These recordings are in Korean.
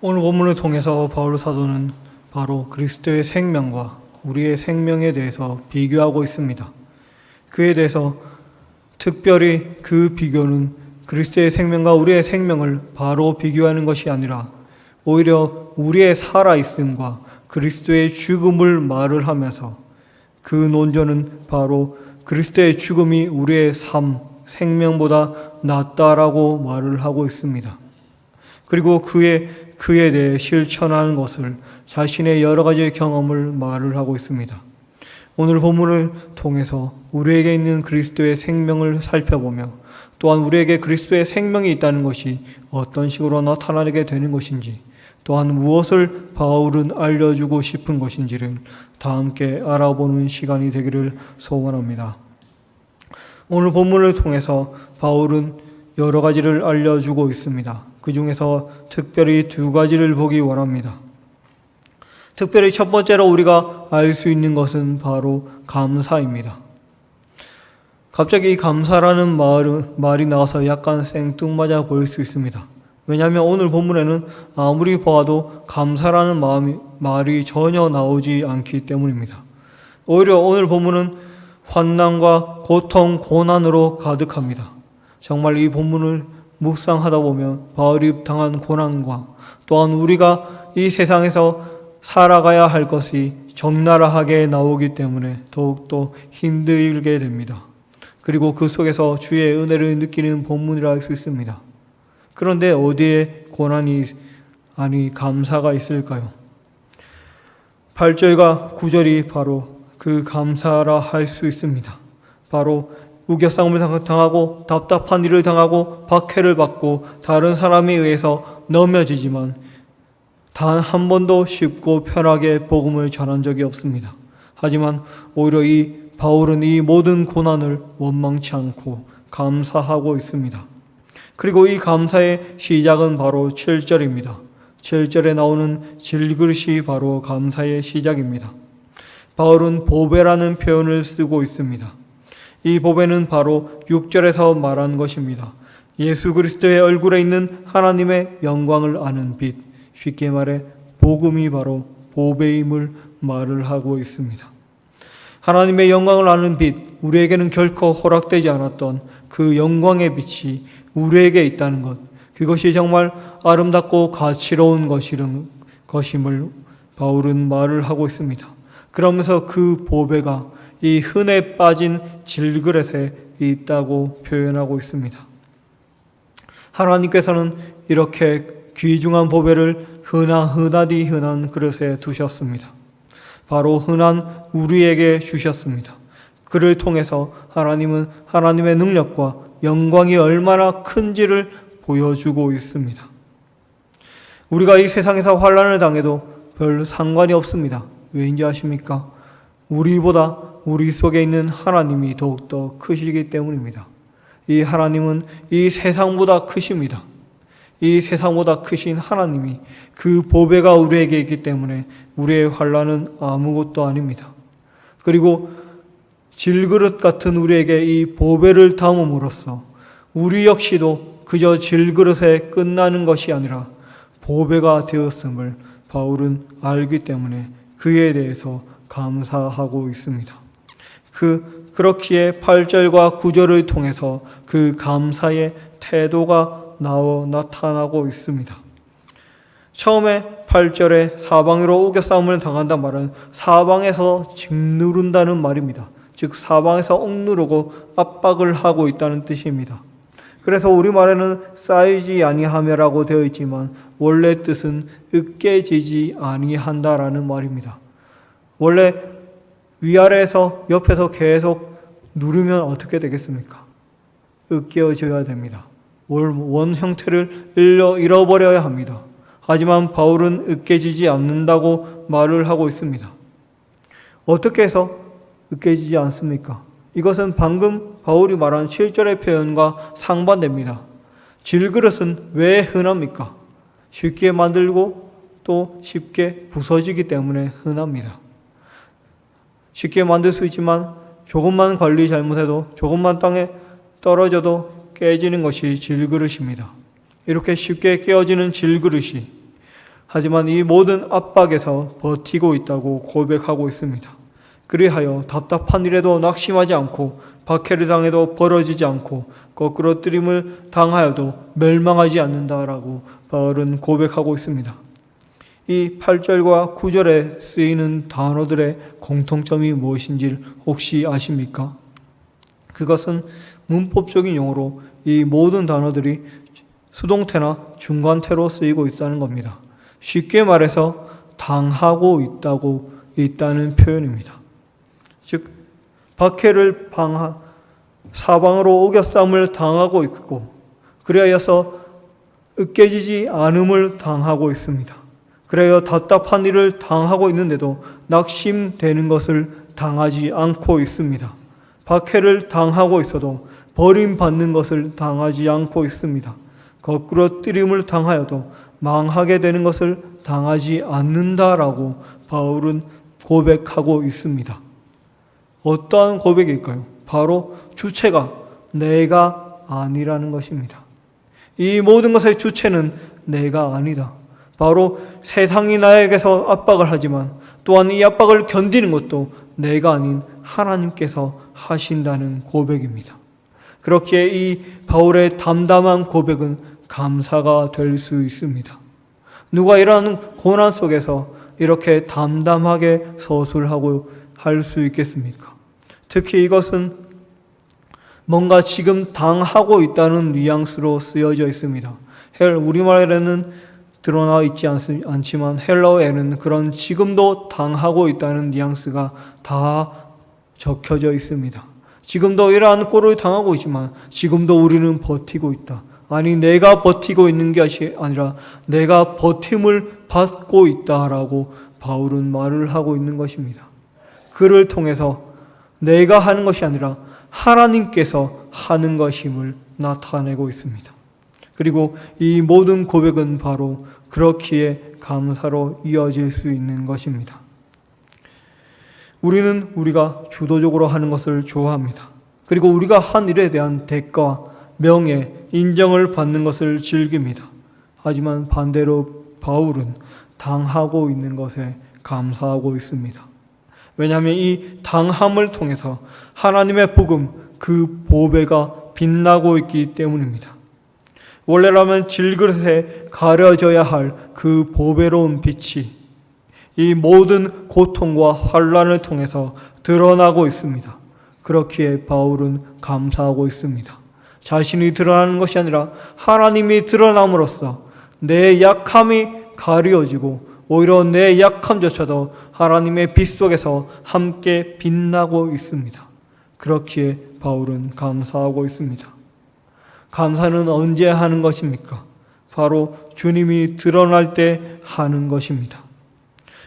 오늘 본문을 통해서 바울 사도는 바로 그리스도의 생명과 우리의 생명에 대해서 비교하고 있습니다. 그에 대해서 특별히 그 비교는 그리스도의 생명과 우리의 생명을 바로 비교하는 것이 아니라 오히려 우리의 살아있음과 그리스도의 죽음을 말을 하면서 그 논조는 바로 그리스도의 죽음이 우리의 삶, 생명보다 낫다라고 말을 하고 있습니다. 그리고 그에 대해 실천하는 것을 자신의 여러 가지 경험을 말을 하고 있습니다. 오늘 본문을 통해서 우리에게 있는 그리스도의 생명을 살펴보며 또한 우리에게 그리스도의 생명이 있다는 것이 어떤 식으로 나타나게 되는 것인지 또한 무엇을 바울은 알려주고 싶은 것인지를 다 함께 알아보는 시간이 되기를 소원합니다. 오늘 본문을 통해서 바울은 여러 가지를 알려주고 있습니다. 그 중에서 특별히 두 가지를 보기 원합니다. 특별히 첫 번째로 우리가 알 수 있는 것은 바로 감사입니다. 갑자기 이 감사라는 말이 나와서 약간 생뚱맞아 보일 수 있습니다. 왜냐하면 오늘 본문에는 아무리 보아도 감사라는 말이 전혀 나오지 않기 때문입니다. 오히려 오늘 본문은 환난과 고통, 고난으로 가득합니다. 정말 이 본문을 묵상하다 보면 바울이 당한 고난과 또한 우리가 이 세상에서 살아가야 할 것이 적나라하게 나오기 때문에 더욱더 힘들게 됩니다. 그리고 그 속에서 주의 은혜를 느끼는 본문이라 할 수 있습니다. 그런데 어디에 고난이 감사가 있을까요? 8절과 9절이 바로 그 감사라 할 수 있습니다. 바로 우겨싸움을 당하고 답답한 일을 당하고 박해를 받고 다른 사람에 의해서 넘어지지만 단 한 번도 쉽고 편하게 복음을 전한 적이 없습니다. 하지만 오히려 이 바울은 이 모든 고난을 원망치 않고 감사하고 있습니다. 그리고 이 감사의 시작은 바로 7절입니다. 7절에 나오는 질그릇이 바로 감사의 시작입니다. 바울은 보배라는 표현을 쓰고 있습니다. 이 보배는 바로 6절에서 말한 것입니다. 예수 그리스도의 얼굴에 있는 하나님의 영광을 아는 빛, 쉽게 말해 복음이 바로 보배임을 말을 하고 있습니다. 하나님의 영광을 아는 빛, 우리에게는 결코 허락되지 않았던 그 영광의 빛이 우리에게 있다는 것, 그것이 정말 아름답고 가치로운 것임을 바울은 말을 하고 있습니다. 그러면서 그 보배가 이 흔해 빠진 질그릇에 있다고 표현하고 있습니다. 하나님께서는 이렇게 귀중한 보배를 흔하디 흔한 그릇에 두셨습니다. 바로 흔한 우리에게 주셨습니다. 그를 통해서 하나님은 하나님의 능력과 영광이 얼마나 큰지를 보여주고 있습니다. 우리가 이 세상에서 환난을 당해도 별 상관이 없습니다. 왜인지 아십니까? 우리보다 우리 속에 있는 하나님이 더욱더 크시기 때문입니다. 이 하나님은 이 세상보다 크십니다. 이 세상보다 크신 하나님이 그 보배가 우리에게 있기 때문에 우리의 환난은 아무것도 아닙니다. 그리고 질그릇 같은 우리에게 이 보배를 담음으로써 우리 역시도 그저 질그릇에 끝나는 것이 아니라 보배가 되었음을 바울은 알기 때문에 그에 대해서 감사하고 있습니다. 그렇기에 8절과 9절을 통해서 그 감사의 태도가 나타나고 있습니다. 처음에 8절에 사방으로 우겨싸움을 당한단 말은 사방에서 짓누른다는 말입니다. 즉 사방에서 억누르고 압박을 하고 있다는 뜻입니다. 그래서 우리말에는 쌓이지 아니하며라고 되어 있지만 원래 뜻은 으깨지지 아니한다라는 말입니다. 원래 위아래에서 옆에서 계속 누르면 어떻게 되겠습니까? 으깨어져야 됩니다. 원 형태를 잃어버려야 합니다. 하지만 바울은 으깨지지 않는다고 말을 하고 있습니다. 어떻게 해서 으깨지지 않습니까? 이것은 방금 바울이 말한 7절의 표현과 상반됩니다. 질그릇은 왜 흔합니까? 쉽게 만들고 또 쉽게 부서지기 때문에 흔합니다. 쉽게 만들 수 있지만 조금만 관리 잘못해도 조금만 땅에 떨어져도 깨지는 것이 질그릇입니다. 이렇게 쉽게 깨어지는 질그릇이 하지만 이 모든 압박에서 버티고 있다고 고백하고 있습니다. 그리하여 답답한 일에도 낙심하지 않고 박해를 당해도 벌어지지 않고 거꾸로 뜨림을 당하여도 멸망하지 않는다라고 바울은 고백하고 있습니다. 이 8절과 9절에 쓰이는 단어들의 공통점이 무엇인지 혹시 아십니까? 그것은 문법적인 용어로 이 모든 단어들이 수동태나 중간태로 쓰이고 있다는 겁니다. 쉽게 말해서 당하고 있다는 표현입니다. 즉 박해를 사방으로 오겨쌈을 당하고 있고 그리하여서 으깨지지 않음을 당하고 있습니다. 그래야 답답한 일을 당하고 있는데도 낙심되는 것을 당하지 않고 있습니다. 박해를 당하고 있어도 버림받는 것을 당하지 않고 있습니다. 거꾸로 뜨림을 당하여도 망하게 되는 것을 당하지 않는다라고 바울은 고백하고 있습니다. 어떠한 고백일까요? 바로 주체가 내가 아니라는 것입니다. 이 모든 것의 주체는 내가 아니다. 바로 세상이 나에게서 압박을 하지만 또한 이 압박을 견디는 것도 내가 아닌 하나님께서 하신다는 고백입니다. 그렇기에 이 바울의 담담한 고백은 감사가 될 수 있습니다. 누가 이러한 고난 속에서 이렇게 담담하게 서술하고 할 수 있겠습니까? 특히 이것은 뭔가 지금 당하고 있다는 뉘앙스로 쓰여져 있습니다. 우리말에는 드러나 있지 않지만 헬라어에는 그런 지금도 당하고 있다는 뉘앙스가 다 적혀져 있습니다. 지금도 이러한 꼴을 당하고 있지만 지금도 우리는 버티고 있다. 아니 내가 버티고 있는 것이 아니라 내가 버팀을 받고 있다라고 바울은 말을 하고 있는 것입니다. 그를 통해서 내가 하는 것이 아니라 하나님께서 하는 것임을 나타내고 있습니다. 그리고 이 모든 고백은 바로 그렇기에 감사로 이어질 수 있는 것입니다. 우리는 우리가 주도적으로 하는 것을 좋아합니다. 그리고 우리가 한 일에 대한 대가, 명예, 인정을 받는 것을 즐깁니다. 하지만 반대로 바울은 당하고 있는 것에 감사하고 있습니다. 왜냐하면 이 당함을 통해서 하나님의 복음, 그 보배가 빛나고 있기 때문입니다. 원래라면 질그릇에 가려져야 할 그 보배로운 빛이 이 모든 고통과 환난을 통해서 드러나고 있습니다. 그렇기에 바울은 감사하고 있습니다. 자신이 드러나는 것이 아니라 하나님이 드러남으로써 내 약함이 가려지고 오히려 내 약함조차도 하나님의 빛 속에서 함께 빛나고 있습니다. 그렇기에 바울은 감사하고 있습니다. 감사는 언제 하는 것입니까? 바로 주님이 드러날 때 하는 것입니다.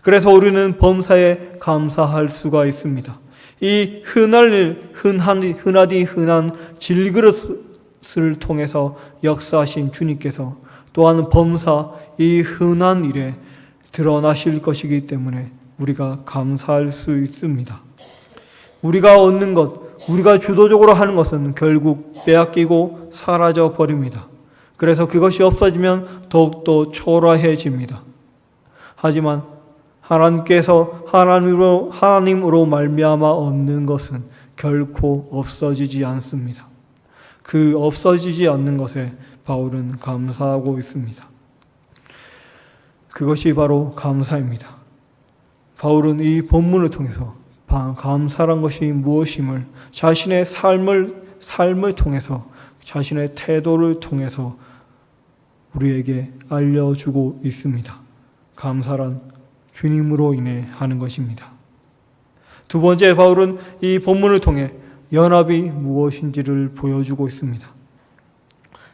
그래서 우리는 범사에 감사할 수가 있습니다. 이 흔한 질그릇을 통해서 역사하신 주님께서 또한 범사 이 흔한 일에 드러나실 것이기 때문에 우리가 감사할 수 있습니다. 우리가 얻는 것, 우리가 주도적으로 하는 것은 결국 빼앗기고 사라져 버립니다. 그래서 그것이 없어지면 더욱더 초라해집니다. 하지만 하나님으로 말미암아 얻는 것은 결코 없어지지 않습니다. 그 없어지지 않는 것에 바울은 감사하고 있습니다. 그것이 바로 감사입니다. 바울은 이 본문을 통해서 감사란 것이 무엇임을 자신의 삶을 통해서 자신의 태도를 통해서 우리에게 알려주고 있습니다. 감사란 주님으로 인해 하는 것입니다. 두 번째, 바울은 이 본문을 통해 연합이 무엇인지를 보여주고 있습니다.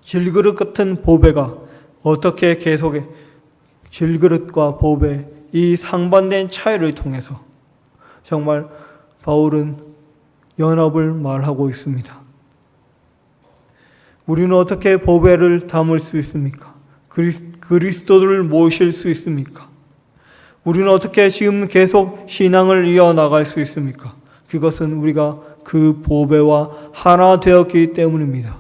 질그릇 같은 보배가 어떻게 계속해 질그릇과 보배 이 상반된 차이를 통해서 정말 바울은 연합을 말하고 있습니다. 우리는 어떻게 보배를 담을 수 있습니까? 그리스도를 모실 수 있습니까? 우리는 어떻게 지금 계속 신앙을 이어나갈 수 있습니까? 그것은 우리가 그 보배와 하나 되었기 때문입니다.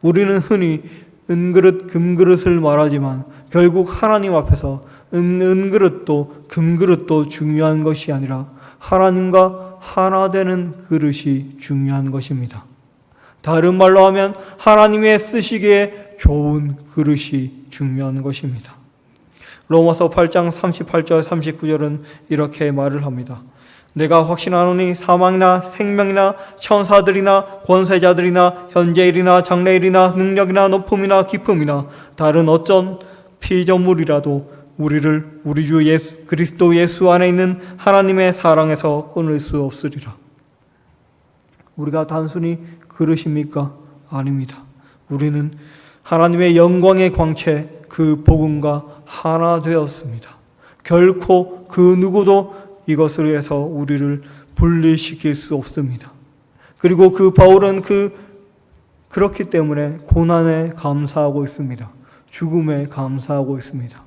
우리는 흔히 은그릇, 금그릇을 말하지만 결국 하나님 앞에서 은그릇도 금그릇도 중요한 것이 아니라 하나님과 하나 되는 그릇이 중요한 것입니다. 다른 말로 하면 하나님의 쓰시기에 좋은 그릇이 중요한 것입니다. 로마서 8장 38절 39절은 이렇게 말을 합니다. 내가 확신하노니 사망이나 생명이나 천사들이나 권세자들이나 현재일이나 장래일이나 능력이나 높음이나 깊음이나 다른 어떤 피조물이라도 우리를 우리 주 그리스도 예수 안에 있는 하나님의 사랑에서 끊을 수 없으리라. 우리가 단순히 그릇입니까? 아닙니다. 우리는 하나님의 영광의 광채 그 복음과 하나 되었습니다. 결코 그 누구도 이것을 위해서 우리를 분리시킬 수 없습니다. 그리고 그 바울은 그렇기 때문에 고난에 감사하고 있습니다. 죽음에 감사하고 있습니다.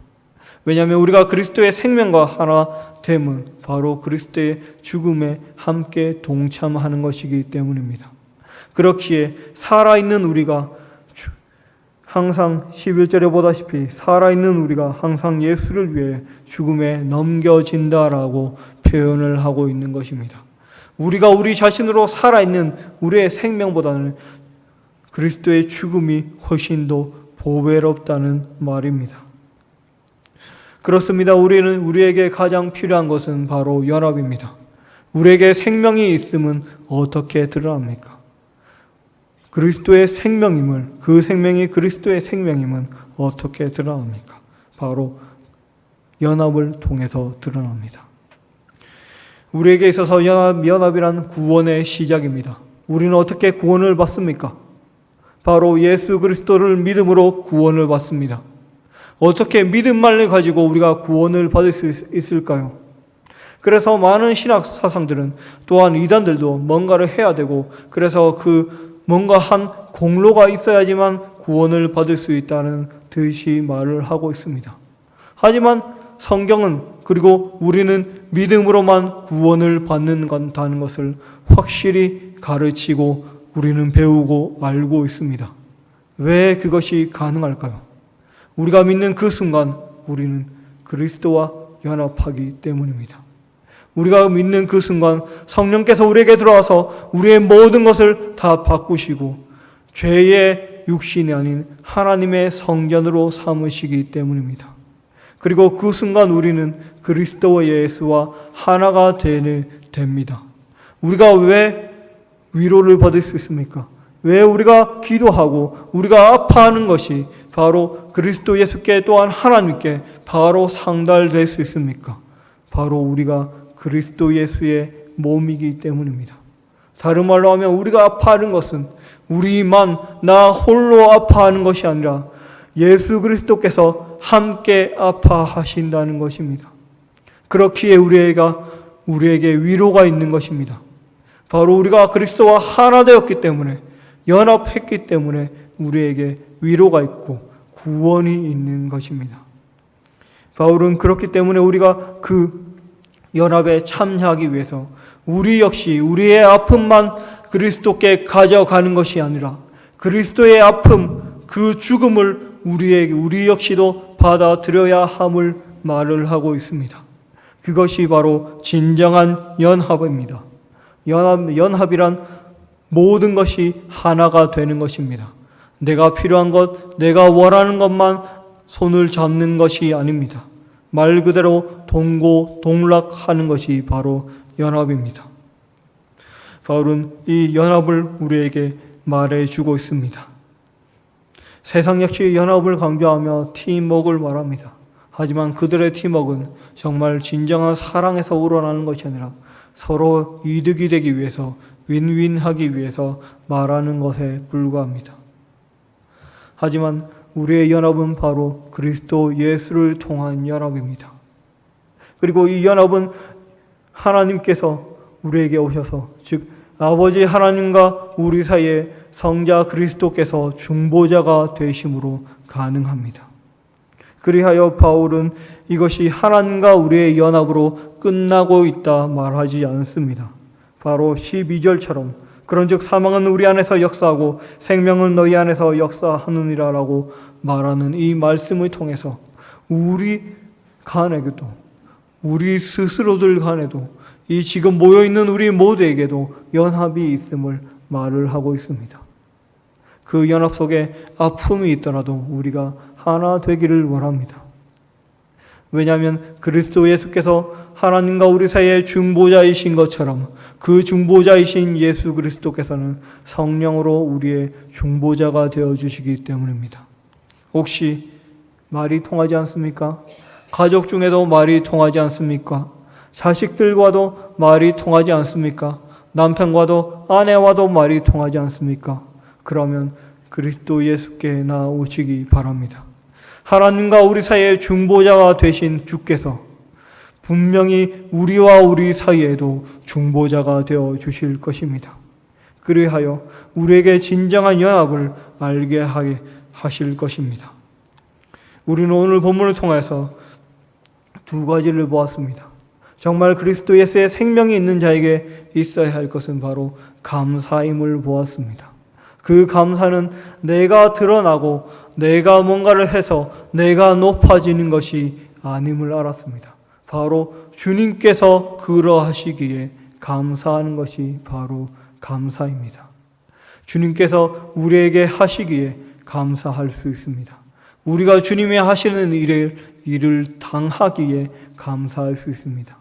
왜냐하면 우리가 그리스도의 생명과 하나 됨은 바로 그리스도의 죽음에 함께 동참하는 것이기 때문입니다. 그렇기에 살아있는 우리가 항상 11절에 보다시피 살아있는 우리가 항상 예수를 위해 죽음에 넘겨진다라고 표현을 하고 있는 것입니다. 우리가 우리 자신으로 살아있는 우리의 생명보다는 그리스도의 죽음이 훨씬 더 보배롭다는 말입니다. 그렇습니다. 우리에게 가장 필요한 것은 바로 연합입니다. 우리에게 생명이 있음은 어떻게 드러납니까? 그리스도의 생명임을, 그 생명이 그리스도의 생명임은 어떻게 드러납니까? 바로 연합을 통해서 드러납니다. 우리에게 있어서 연합이란 구원의 시작입니다. 우리는 어떻게 구원을 받습니까? 바로 예수 그리스도를 믿음으로 구원을 받습니다. 어떻게 믿음만을 가지고 우리가 구원을 받을 수 있을까요? 그래서 많은 신학 사상들은 또한 이단들도 뭔가를 해야 되고 그래서 뭔가 한 공로가 있어야지만 구원을 받을 수 있다는 듯이 말을 하고 있습니다. 하지만 성경은 그리고 우리는 믿음으로만 구원을 받는다는 것을 확실히 가르치고 우리는 배우고 알고 있습니다. 왜 그것이 가능할까요? 우리가 믿는 그 순간 우리는 그리스도와 연합하기 때문입니다. 우리가 믿는 그 순간 성령께서 우리에게 들어와서 우리의 모든 것을 다 바꾸시고 죄의 육신이 아닌 하나님의 성전으로 삼으시기 때문입니다. 그리고 그 순간 우리는 그리스도와 예수와 하나가 됩니다. 우리가 왜 위로를 받을 수 있습니까? 왜 우리가 기도하고 우리가 아파하는 것이 바로 그리스도 예수께 또한 하나님께 바로 상달될 수 있습니까? 바로 우리가 그리스도 예수의 몸이기 때문입니다. 다른 말로 하면 우리가 아파하는 것은 나 홀로 아파하는 것이 아니라 예수 그리스도께서 함께 아파하신다는 것입니다. 그렇기에 우리에게 위로가 있는 것입니다. 바로 우리가 그리스도와 하나 되었기 때문에 연합했기 때문에 우리에게 위로가 있고 구원이 있는 것입니다. 바울은 그렇기 때문에 우리가 그 연합에 참여하기 위해서 우리 역시 우리의 아픔만 그리스도께 가져가는 것이 아니라 그리스도의 아픔, 그 죽음을 우리 역시도 받아들여야 함을 말을 하고 있습니다. 그것이 바로 진정한 연합입니다. 연합이란 모든 것이 하나가 되는 것입니다. 내가 필요한 것, 내가 원하는 것만 손을 잡는 것이 아닙니다. 말 그대로 동고동락하는 것이 바로 연합입니다. 바울은 이 연합을 우리에게 말해주고 있습니다. 세상 역시 연합을 강조하며 팀워크를 말합니다. 하지만 그들의 팀워크는 정말 진정한 사랑에서 우러나는 것이 아니라 서로 이득이 되기 위해서 윈윈하기 위해서 말하는 것에 불과합니다. 하지만 우리의 연합은 바로 그리스도 예수를 통한 연합입니다. 그리고 이 연합은 하나님께서 우리에게 오셔서 즉 아버지 하나님과 우리 사이에 성자 그리스도께서 중보자가 되심으로 가능합니다. 그리하여 바울은 이것이 하나님과 우리의 연합으로 끝나고 있다 말하지 않습니다. 바로 12절처럼 그런즉 사망은 우리 안에서 역사하고 생명은 너희 안에서 역사하느니라 라고 말하는 이 말씀을 통해서 우리가 간에게도, 우리 스스로들 간에도, 이 지금 모여있는 우리 모두에게도 연합이 있음을 말을 하고 있습니다. 그 연합 속에 아픔이 있더라도 우리가 하나 되기를 원합니다. 왜냐하면 그리스도 예수께서 하나님과 우리 사이의 중보자이신 것처럼 그 중보자이신 예수 그리스도께서는 성령으로 우리의 중보자가 되어주시기 때문입니다. 혹시 말이 통하지 않습니까? 가족 중에도 말이 통하지 않습니까? 자식들과도 말이 통하지 않습니까? 남편과도 아내와도 말이 통하지 않습니까? 그러면 그리스도 예수께 나오시기 바랍니다. 하나님과 우리 사이의 중보자가 되신 주께서 분명히 우리와 우리 사이에도 중보자가 되어 주실 것입니다. 그리하여 우리에게 진정한 연합을 알게 하게 하실 것입니다. 우리는 오늘 본문을 통해서 두 가지를 보았습니다. 정말 그리스도 예수의 생명이 있는 자에게 있어야 할 것은 바로 감사임을 보았습니다. 그 감사는 내가 드러나고 내가 뭔가를 해서 내가 높아지는 것이 아님을 알았습니다. 바로 주님께서 그러하시기에 감사하는 것이 바로 감사입니다. 주님께서 우리에게 하시기에 감사할 수 있습니다. 우리가 주님이 하시는 일을 당하기에 감사할 수 있습니다.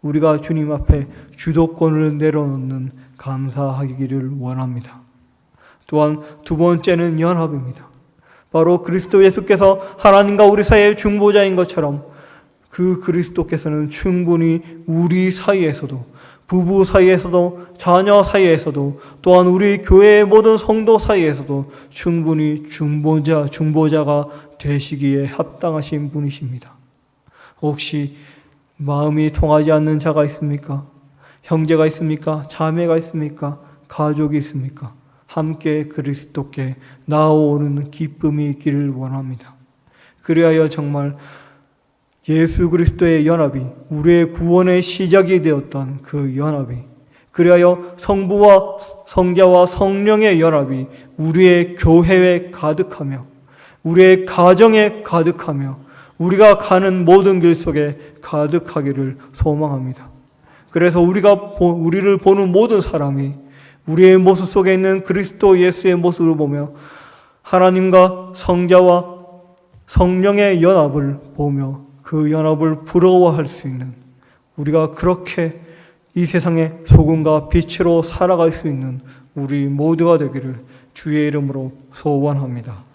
우리가 주님 앞에 주도권을 내려놓는 감사하기를 원합니다. 또한 두 번째는 연합입니다. 바로 그리스도 예수께서 하나님과 우리 사이의 중보자인 것처럼 그 그리스도께서는 충분히 우리 사이에서도, 부부 사이에서도, 자녀 사이에서도, 또한 우리 교회의 모든 성도 사이에서도 충분히 중보자가 되시기에 합당하신 분이십니다. 혹시 마음이 통하지 않는 자가 있습니까? 형제가 있습니까? 자매가 있습니까? 가족이 있습니까? 함께 그리스도께 나아오는 기쁨이 있기를 원합니다. 그리하여 정말 예수 그리스도의 연합이, 우리의 구원의 시작이 되었던 그 연합이, 그리하여 성부와 성자와 성령의 연합이 우리의 교회에 가득하며 우리의 가정에 가득하며 우리가 가는 모든 길 속에 가득하기를 소망합니다. 그래서 우리를 보는 모든 사람이 우리의 모습 속에 있는 그리스도 예수의 모습을 보며 하나님과 성자와 성령의 연합을 보며 그 연합을 부러워할 수 있는, 우리가 그렇게 이 세상의 소금과 빛으로 살아갈 수 있는 우리 모두가 되기를 주의 이름으로 소원합니다.